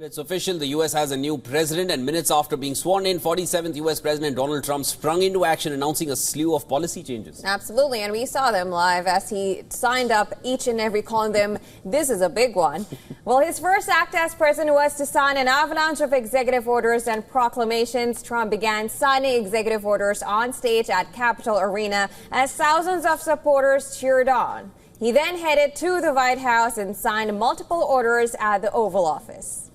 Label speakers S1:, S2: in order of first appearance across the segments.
S1: It's official, the U.S. has a new president, and minutes after being sworn in, 47th U.S. President Donald Trump sprung into action, announcing a slew of policy changes.
S2: Absolutely, and we saw them live as he signed up each and every, calling them, this is a big one. Well, his first act as president was to sign an avalanche of executive orders and proclamations. Trump began signing executive orders on stage at Capitol Arena as thousands of supporters cheered on. He then headed to the White House and signed multiple orders at the Oval Office.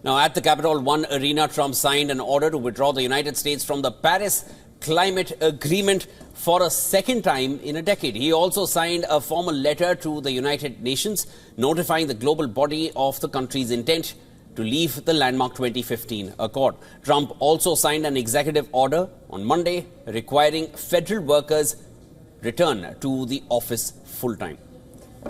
S1: Now, at the Capitol One Arena, Trump signed an order to withdraw the United States from the Paris Climate Agreement for a second time in a decade. He also signed a formal letter to the United Nations notifying the global body of the country's intent to leave the landmark 2015 accord. Trump also signed an executive order on Monday requiring federal workers return to the office full-time.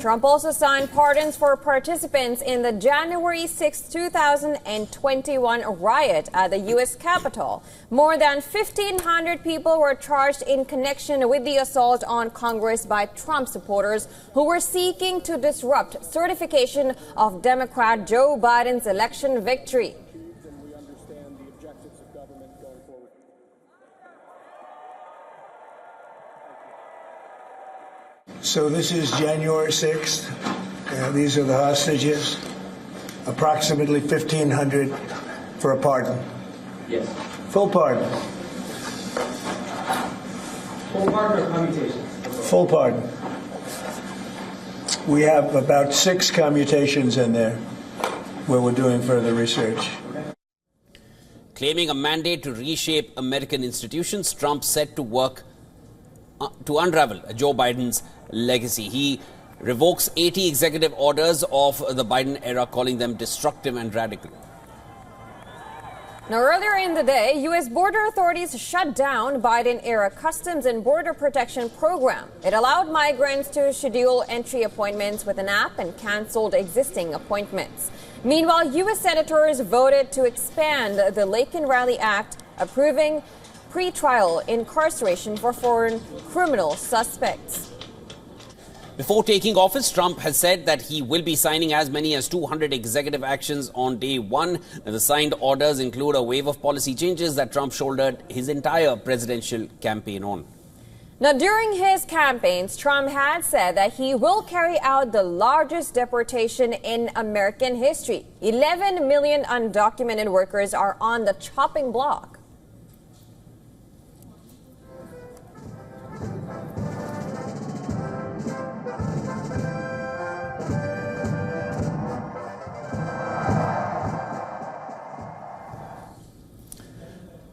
S2: Trump also signed pardons for participants in the January 6, 2021 riot at the U.S. Capitol. More than 1,500 people were charged in connection with the assault on Congress by Trump supporters who were seeking to disrupt certification of Democrat Joe Biden's election victory.
S3: So this is January 6th. These are the hostages. Approximately 1,500 for a pardon.
S4: Yes.
S3: Full pardon.
S4: Full pardon or commutations?
S3: Full pardon. We have about 6 commutations in there where we're doing further research.
S1: Claiming a mandate to reshape American institutions, Trump set to work to unravel Joe Biden's legacy. He revokes 80 executive orders of the Biden era, calling them destructive and radical.
S2: Now, earlier in the day, U.S. border authorities shut down Biden-era Customs and Border Protection program. It allowed migrants to schedule entry appointments with an app and canceled existing appointments. Meanwhile, U.S. senators voted to expand the Laken Riley Act, approving pre-trial incarceration for foreign criminal suspects.
S1: Before taking office, Trump has said that he will be signing as many as 200 executive actions on day one. The signed orders include a wave of policy changes that Trump shouldered his entire presidential campaign on.
S2: Now, during his campaigns, Trump had said that he will carry out the largest deportation in American history. 11 million undocumented workers are on the chopping block.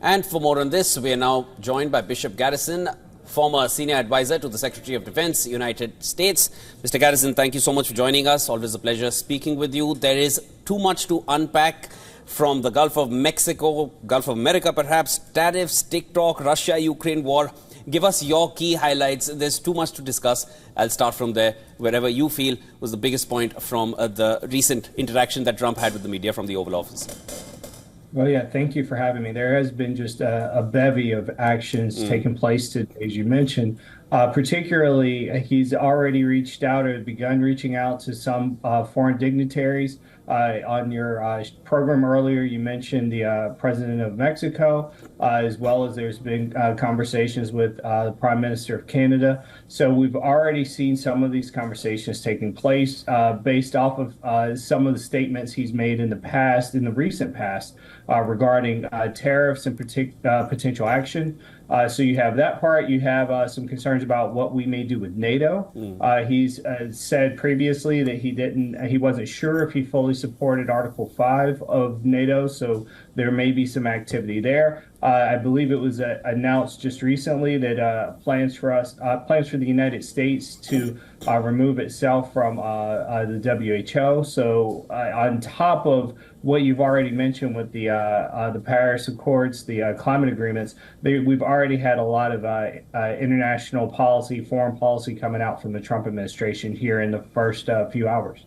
S1: And for more on this, we are now joined by Bishop Garrison, former senior advisor to the Secretary of Defense, United States. Mr. Garrison, thank you so much for joining us. Always a pleasure speaking with you. There is too much to unpack from the Gulf of Mexico, Gulf of America perhaps, tariffs, TikTok, Russia-Ukraine war. Give us your key highlights. There's too much to discuss. I'll start from there, wherever you feel was the biggest point from the recent interaction that Trump had with the media from the Oval Office.
S5: Well, yeah, thank you for having me. There has been just a bevy of actions taking place today, as you mentioned. Particularly, he's already reached out or begun reaching out to some foreign dignitaries. On your program earlier, you mentioned the president of Mexico, as well as there's been conversations with the Prime Minister of Canada. So we've already seen some of these conversations taking place based off of some of the statements he's made in the past, in the recent past, regarding tariffs and potential action. So you have that part. You have some concerns about what we may do with NATO. He's said previously that he wasn't sure if he fully supported Article 5 of NATO, so there may be some activity there. I believe it was announced just recently that plans for the United States to remove itself from the WHO. So on top of what you've already mentioned with the Paris Accords, the climate agreements, we've already had a lot of international policy, foreign policy coming out from the Trump administration here in the first few hours.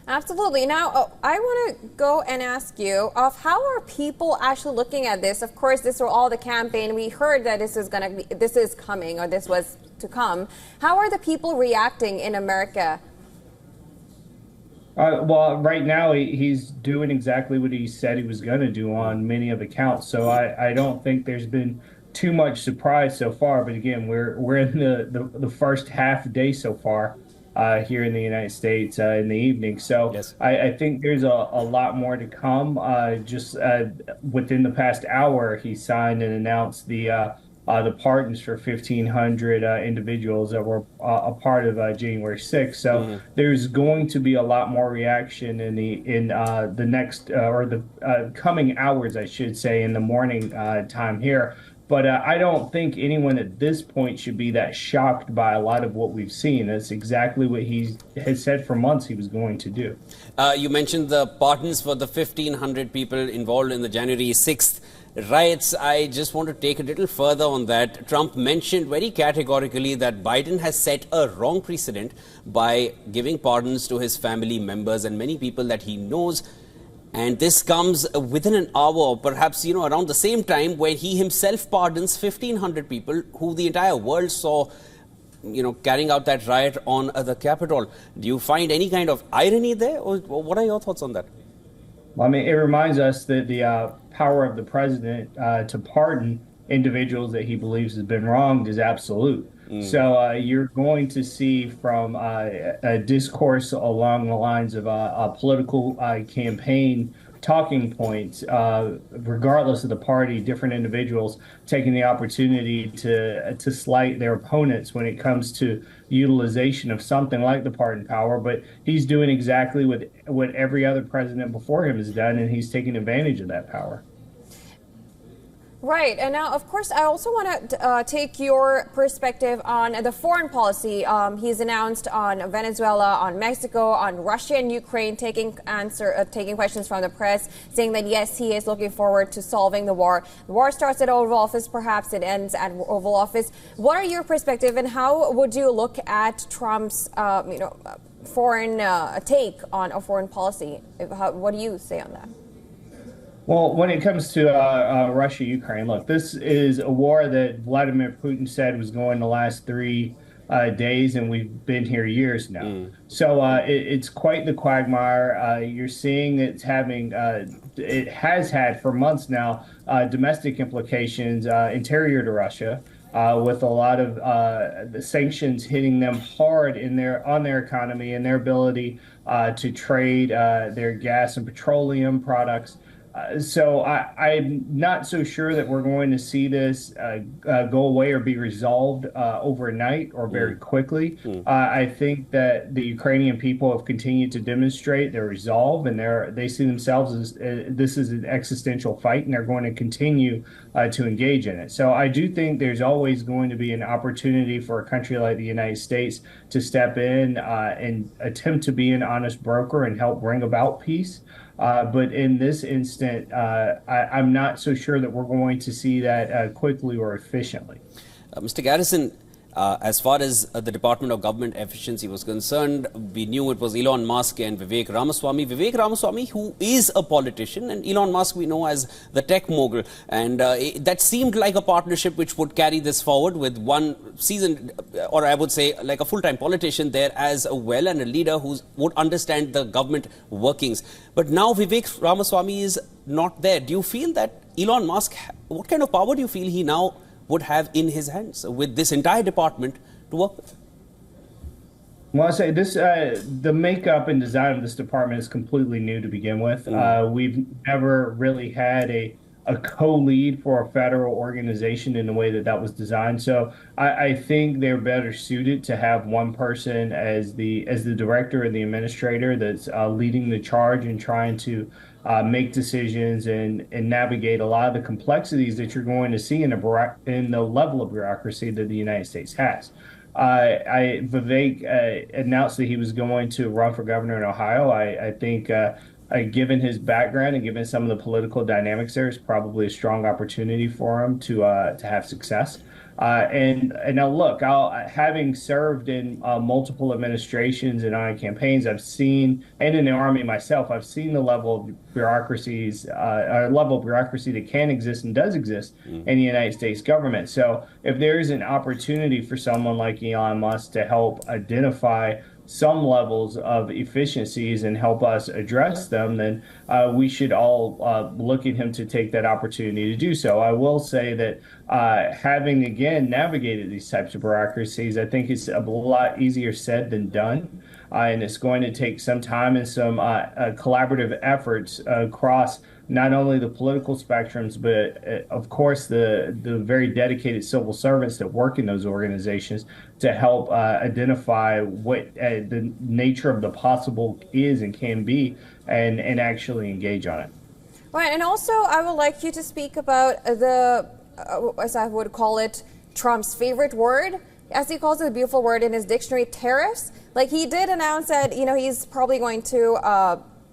S2: Absolutely. Now, I want to go and ask you of how are people actually looking at this? Of course, this was all the campaign. We heard that this is coming, or this was to come. How are the people reacting in America?
S5: Well, right now he's doing exactly what he said he was going to do on many of the counts. So I don't think there's been too much surprise so far. But again, we're in the first half day so far here in the United States in the evening. So
S1: Yes.
S5: I think there's a lot more to come. Just within the past hour, he signed and announced the pardons for 1,500 individuals that were a part of January 6th. So there's going to be a lot more reaction in the next or the coming hours, I should say, in the morning time here. But I don't think anyone at this point should be that shocked by a lot of what we've seen. That's exactly what he has said for months he was going to do.
S1: You mentioned the pardons for the 1,500 people involved in the January 6th riots. I just want to take a little further on that. Trump mentioned very categorically that Biden has set a wrong precedent by giving pardons to his family members and many people that he knows. And this comes within an hour, perhaps, around the same time when he himself pardons 1,500 people who the entire world saw, carrying out that riot on the Capitol. Do you find any kind of irony there? Or what are your thoughts on that?
S5: Well, I mean, it reminds us that the power of the president to pardon individuals that he believes has been wronged is absolute. So you're going to see from a discourse along the lines of a political campaign talking points, regardless of the party, different individuals taking the opportunity to slight their opponents when it comes to utilization of something like the pardon power. But he's doing exactly what every other president before him has done, and he's taking advantage of that power.
S2: Right. And now, of course, I also want to take your perspective on the foreign policy. He's announced on Venezuela, on Mexico, on Russia and Ukraine, taking questions from the press, saying that, yes, he is looking forward to solving the war. The war starts at Oval Office. Perhaps it ends at Oval Office. What are your perspective, and how would you look at Trump's, foreign take on a foreign policy? What do you say on that?
S5: Well, when it comes to Russia, Ukraine, look, this is a war that Vladimir Putin said was going to last 3 days, and we've been here years now. So it's quite the quagmire. You're seeing it's having, it has had for months now, domestic implications interior to Russia. With a lot of the sanctions hitting them hard on their economy and their ability to trade their gas and petroleum products. So I'm not so sure that we're going to see this go away or be resolved overnight or very quickly. I think that the Ukrainian people have continued to demonstrate their resolve, and they see themselves as this is an existential fight, and they're going to continue to engage in it. So I do think there's always going to be an opportunity for a country like the United States to step in and attempt to be an honest broker and help bring about peace. But in this instant, I'm not so sure that we're going to see that quickly or efficiently.
S1: Mr. Garrison, as far as the Department of Government Efficiency was concerned, we knew it was Elon Musk and Vivek Ramaswamy. Vivek Ramaswamy, who is a politician, and Elon Musk we know as the tech mogul. And that seemed like a partnership which would carry this forward with one seasoned, or I would say like a full-time politician there as well, and a leader who would understand the government workings. But now Vivek Ramaswamy is not there. Do you feel that Elon Musk, what kind of power do you feel he now would have in his hands with this entire department to work with?
S5: Well, I say this: the makeup and design of this department is completely new to begin with. We've never really had a co-lead for a federal organization in the way that was designed. So I think they're better suited to have one person as the director and the administrator that's leading the charge and trying to make decisions and navigate a lot of the complexities that you're going to see in the level of bureaucracy that the United States has. Vivek announced that he was going to run for governor in Ohio. I think given his background and given some of the political dynamics there, it's probably a strong opportunity for him to have success. And now look, having served in multiple administrations and on campaigns, I've seen, and in the Army myself, I've seen the level of bureaucracy that can exist and does exist in the United States government. So if there is an opportunity for someone like Elon Musk to help identify some levels of efficiencies and help us address them, then we should all look at him to take that opportunity to do so. I will say that having, again, navigated these types of bureaucracies, I think it's a lot easier said than done. And it's going to take some time and some collaborative efforts across not only the political spectrums, but of course the very dedicated civil servants that work in those organizations to help identify what the nature of the possible is and can be, and actually engage on it.
S2: Right, and also I would like you to speak about as I would call it, Trump's favorite word, as he calls it, the beautiful word in his dictionary, tariffs. Like, he did announce that, he's probably going to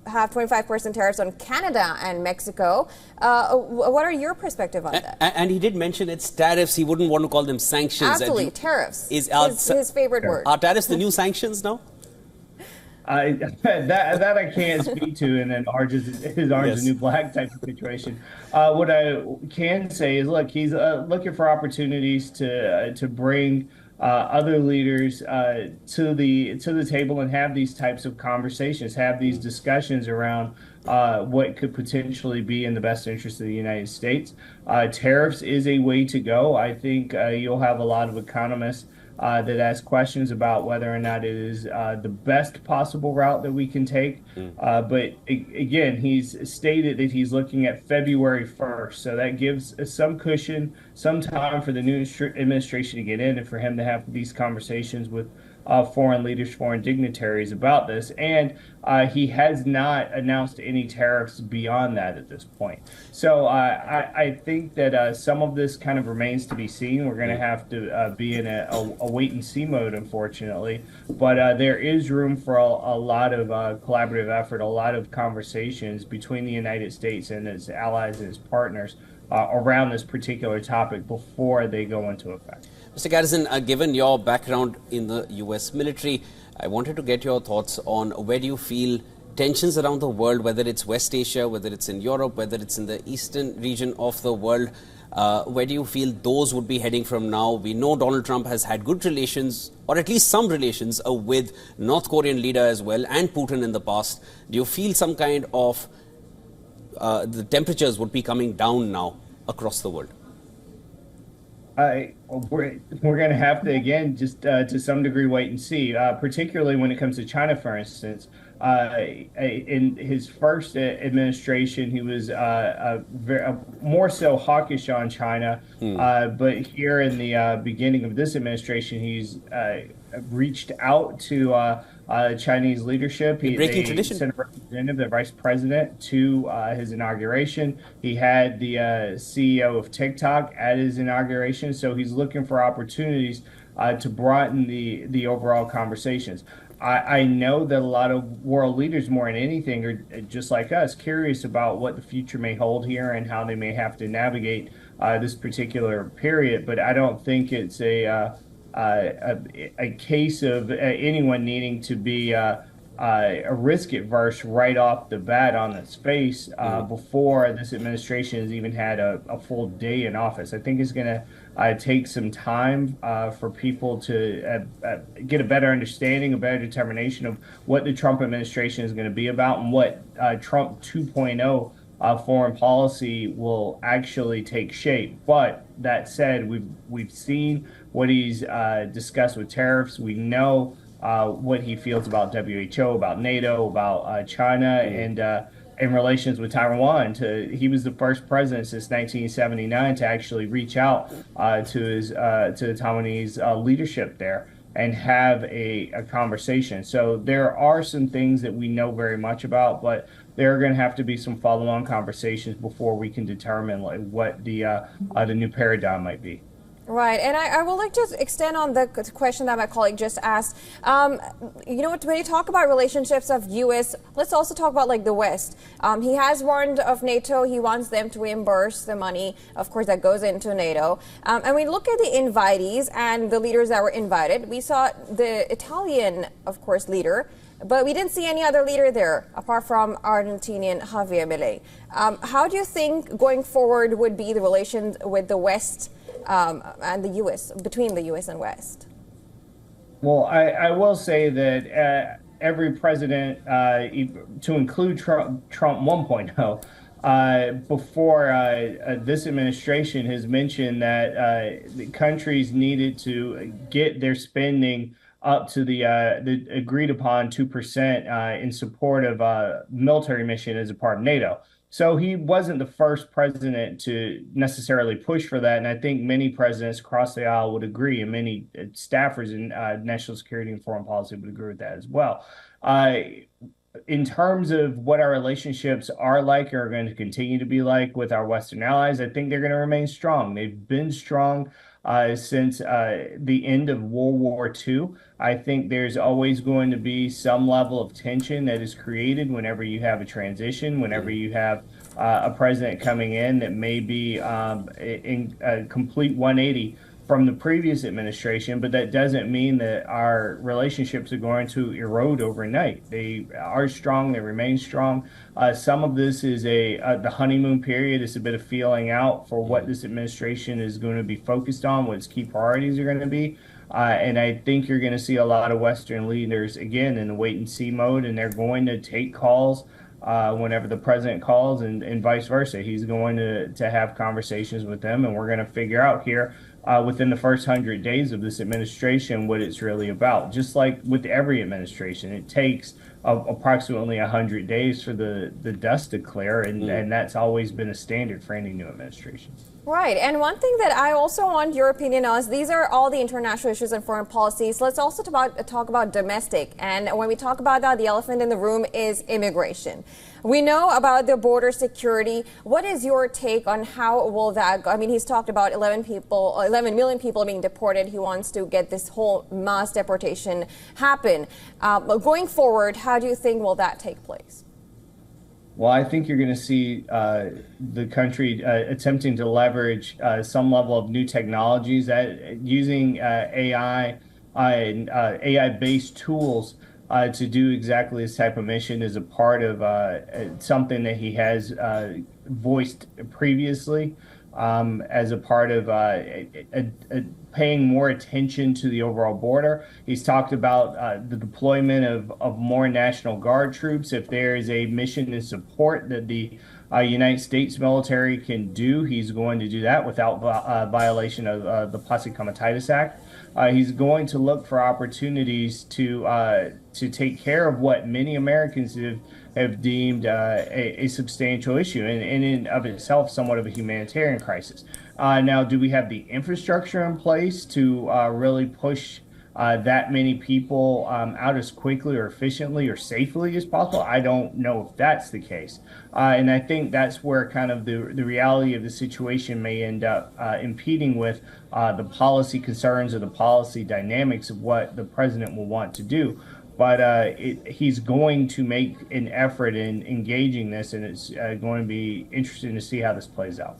S2: have 25% tariffs on Canada and Mexico. What are your perspective on that?
S1: And he did mention it's tariffs. He wouldn't want to call them sanctions.
S2: Absolutely, tariffs is his favorite word.
S1: Are tariffs the new sanctions now?
S5: That I can't speak to, and then orange is the new black type of situation. What I can say is, look, he's looking for opportunities to bring other leaders to the table and have these types of conversations, have these discussions around what could potentially be in the best interest of the United States. Tariffs is a way to go. I think you'll have a lot of economists that ask questions about whether or not it is the best possible route that we can take. But again, he's stated that he's looking at February 1st. So that gives some cushion, some time for the new administration to get in and for him to have these conversations with foreign leaders, foreign dignitaries about this. And he has not announced any tariffs beyond that at this point. So I think that some of this kind of remains to be seen. We're going to have to be in a wait and see mode, unfortunately. But there is room for a lot of collaborative effort, a lot of conversations between the United States and its allies and its partners around this particular topic before they go into effect.
S1: Mr. Garrison, given your background in the U.S. military, I wanted to get your thoughts on where do you feel tensions around the world, whether it's West Asia, whether it's in Europe, whether it's in the eastern region of the world, where do you feel those would be heading from now? We know Donald Trump has had good relations, or at least some relations, with North Korean leader as well, and Putin in the past. Do you feel some kind of the temperatures would be coming down now across the world?
S5: We're going to have to, again, just to some degree, wait and see, particularly when it comes to China, for instance. In his first administration, he was more so hawkish on China. But here in the beginning of this administration, he's reached out to Chinese leadership. They sent a representative, the vice president, to his inauguration. He had the CEO of TikTok at his inauguration. So he's looking for opportunities to broaden the overall conversations. I know that a lot of world leaders, more than anything, are just like us, curious about what the future may hold here and how they may have to navigate this particular period. But I don't think it's a case of anyone needing to be risk adverse right off the bat on its face before this administration has even had a full day in office. I think it's going to take some time for people to get a better understanding, a better determination of what the Trump administration is going to be about and what Trump 2.0 foreign policy will actually take shape. But that said, we've seen what he's discussed with tariffs. We know what he feels about WHO, about NATO, about China, and in relations with Taiwan. He was the first president since 1979 to actually reach out to the Taiwanese leadership there and have a conversation. So there are some things that we know very much about, but there are going to have to be some follow-on conversations before we can determine what the new paradigm might be.
S2: Right, and I would like to extend on the question that my colleague just asked. When you talk about relationships of U.S., let's also talk about the West. He has warned of NATO. He wants them to reimburse the money, of course, that goes into NATO. And we look at the invitees and the leaders that were invited. We saw the Italian, of course, leader, but we didn't see any other leader there apart from Argentinian Javier Milei. How do you think going forward would be the relations with the West and the U.S., between the U.S. and West?
S5: Well, I will say that every president, to include Trump 1.0, before this administration has mentioned that the countries needed to get their spending up to the agreed upon 2% in support of military mission as a part of NATO. So he wasn't the first president to necessarily push for that. And I think many presidents across the aisle would agree, and many staffers in national security and foreign policy would agree with that as well. In terms of what our relationships are like or are going to continue to be like with our Western allies, I think they're going to remain strong. They've been strong since the end of World War II. I think there's always going to be some level of tension that is created whenever you have a transition, whenever you have a president coming in that may be in a complete 180 from the previous administration, but that doesn't mean that our relationships are going to erode overnight. They are strong, they remain strong. Some of this is the honeymoon period. It's a bit of feeling out for what this administration is going to be focused on, what its key priorities are going to be. And I think you're going to see a lot of Western leaders, again, in the wait and see mode, and they're going to take calls whenever the president calls and vice versa. He's going to have conversations with them, and we're going to figure out here within the first 100 days of this administration what it's really about. Just like with every administration, it takes approximately 100 days for the dust to clear, and that's always been a standard for any new administration.
S2: Right. And one thing that I also want your opinion on is these are all the international issues and foreign policies. Let's also talk about domestic. And when we talk about that, the elephant in the room is immigration. We know about the border security. What is your take on how will that go? I mean, he's talked about 11 million people being deported. He wants to get this whole mass deportation happen. Going forward, how do you think will that take place?
S5: Well, I think you're going to see the country attempting to leverage some level of new technologies, using AI and AI-based tools to do exactly this type of mission as a part of something that he has voiced previously as a part of paying more attention to the overall border. He's talked about the deployment of more National Guard troops. If there is a mission and support that the United States military can do, he's going to do that without violation of the Posse Comitatus Act. He's going to look for opportunities to take care of what many Americans have deemed a substantial issue and in of itself somewhat of a humanitarian crisis. Now, do we have the infrastructure in place to really push that many people out as quickly or efficiently or safely as possible? I don't know if that's the case. And I think that's where kind of the reality of the situation may end up impeding with the policy concerns or the policy dynamics of what the president will want to do. But he's going to make an effort in engaging this, and it's going to be interesting to see how this plays out.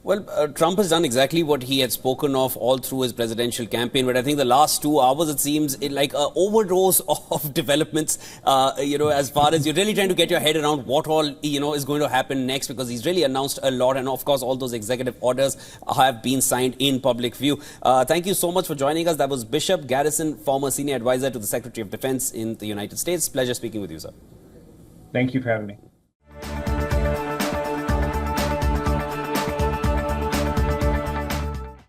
S1: Well, Trump has done exactly what he had spoken of all through his presidential campaign, but I think the last 2 hours, it seems like an overdose of developments, as far as you're really trying to get your head around what all, is going to happen next, because he's really announced a lot. And of course, all those executive orders have been signed in public view. Thank you so much for joining us. That was Bishop Garrison, former senior advisor to the Secretary of Defense in the United States. Pleasure speaking with you, sir.
S5: Thank you for having me.